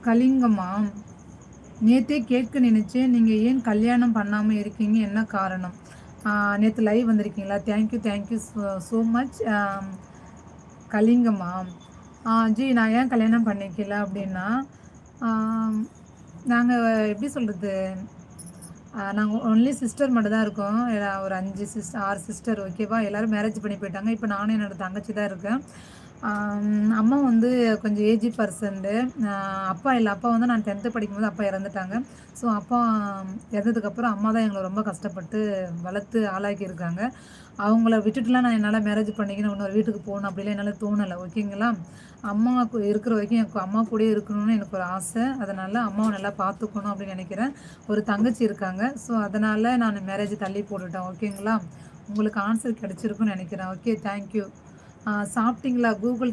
கலிங்கமா? நேத்தே கேட்க நினைச்சேன். நீங்க ஏன் கல்யாணம் பண்ணாம இருக்கீங்க? என்ன காரணம்? நேத்து லைவ் வந்திருக்கீங்களா? Thank you so much. கலிங்கமா? ஜி நான் ஏன் கல்யாணம் பண்ணிக்கல அப்டின்னா, நாங்க எப்படி சொல்றது? நாங்க ஒன்லி சிஸ்டர் மட்டும் தான் இருக்கோம். ஒரு 5 6 சிஸ்டர் ஓகேவா? எல்லாரும் மேரேஜ் பண்ணி போயிட்டாங்க. இப்ப நானும் என்னோட தங்கச்சி தான் இருக்கேன். அம்மா வந்து கொஞ்சம் ஏஜ்டு பர்சன்டு. அப்பா இல்ல. அப்பா வந்து நான் 10த் படிக்கும்போது அப்பா இறந்துட்டாங்க. ஸோ அப்பா இறந்ததுக்கப்புறம் அம்மா தான் எங்கள ரொம்ப கஷ்டப்பட்டு வளர்த்து ஆளாக்கியிருக்காங்க. அவங்கள விட்டுட்டுலாம் நான் என்னால மேரேஜ் பண்ணிக்கணும், இன்னொரு வீட்டுக்கு போகணும் அப்படிலாம் என்னால தோணல. ஓகேங்களா? அம்மா இருக்கிற வரைக்கும் எனக்கு அம்மா கூடயே இருக்கணும்னு எனக்கு ஒரு ஆசை. அதனால அம்மாவ நல்லா பார்த்துக்கணும் அப்படின்னு நினைக்கிறேன். ஒரு தங்கச்சி இருக்காங்க. ஸோ அதனால நான் மேரேஜ் தள்ளி போட்டுட்டேன். ஓகேங்களா? உங்களுக்கு ஆன்சர் கிடைச்சிருக்கும்னு நினைக்கிறேன். ஓகே. Thank you. சாப்பிட்டீங்களா? கூகுள்